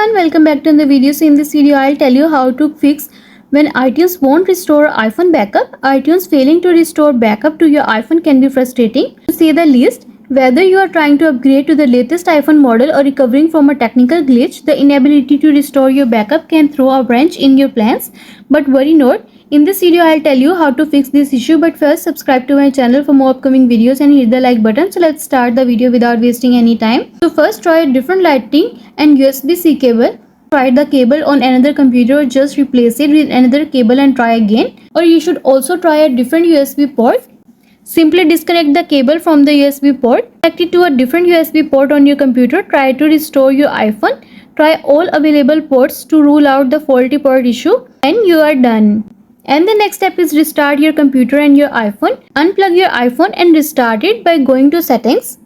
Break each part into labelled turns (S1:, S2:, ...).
S1: everyone, welcome back to the video. So in this video I'll tell you how to fix when iTunes won't restore iPhone backup. iTunes failing to restore backup to your iPhone can be frustrating. To say the least, whether you are trying to upgrade to the latest iPhone model or recovering from a technical glitch, the inability to restore your backup can throw a wrench in your plans. But worry not, in this video I'll tell you how to fix this issue, but first subscribe to my channel for more upcoming videos and hit the like button. So let's start the video without wasting any time. So first, try a different lighting and USB-C cable. Try the cable on another computer or just replace it with another cable and try again. Or you should also try a different USB port. Simply disconnect the cable from the USB port. Connect it to a different USB port on your computer. Try to restore your iPhone. Try all available ports to rule out the faulty port issue and you are done. And the next step is restart your computer and your iPhone. Unplug your iPhone and restart it by going to settings.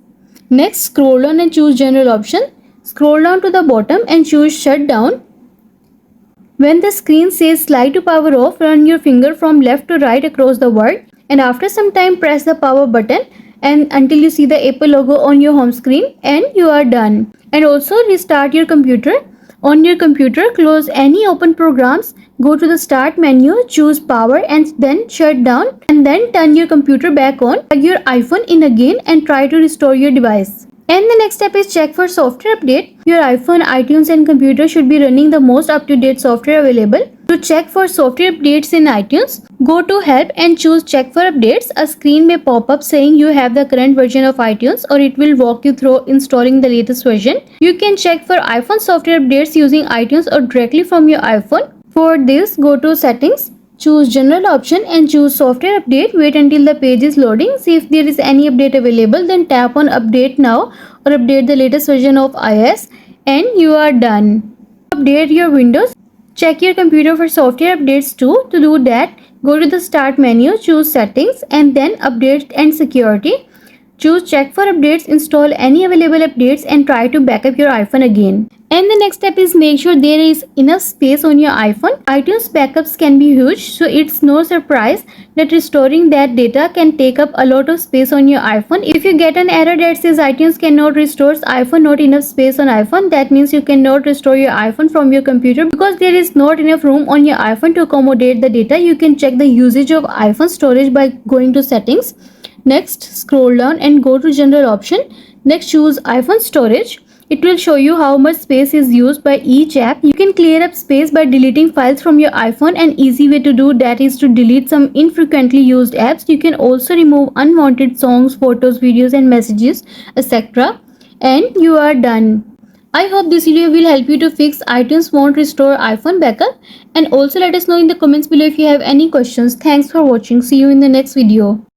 S1: Next, scroll down and choose general option. Scroll down to the bottom and choose shutdown. When the screen says slide to power off, run your finger from left to right across the word. And after some time, press the power button and until you see the Apple logo on your home screen and you are done. And also restart your computer. On your computer, close any open programs, go to the start menu, choose power and then shut down and then turn your computer back on. Plug your iPhone in again and try to restore your device. And the next step is check for software update. Your iPhone, iTunes and computer should be running the most up-to-date software available. To check for software updates in iTunes, go to help and choose check for updates. A screen may pop up saying you have the current version of iTunes or it will walk you through installing the latest version. You can check for iPhone software updates using iTunes or directly from your iPhone. For this, go to settings, choose general option and choose software update. Wait until the page is loading. See if there is any update available, then tap on update now or update the latest version of iOS and you are done. Update your Windows. Check your computer for software updates too. To do that, go to the start menu, choose settings and then update and security. Choose check for updates, install any available updates and try to back up your iPhone again. And the next step is make sure there is enough space on your iPhone. iTunes backups can be huge, so it's no surprise that restoring that data can take up a lot of space on your iPhone. If you get an error that says iTunes cannot restore iPhone, not enough space on iPhone, that means you cannot restore your iPhone from your computer because there is not enough room on your iPhone to accommodate the data. You can check the usage of iPhone storage by going to settings. Next, scroll down and go to general option. Next, choose iPhone storage. It will show you how much space is used by each app. You can clear up space by deleting files from your iPhone. An easy way to do that is to delete some infrequently used apps. You can also remove unwanted songs, photos, videos and messages, etc. And you are done. I hope this video will help you to fix iTunes won't restore iPhone backup. And also let us know in the comments below if you have any questions. Thanks for watching. See you in the next video.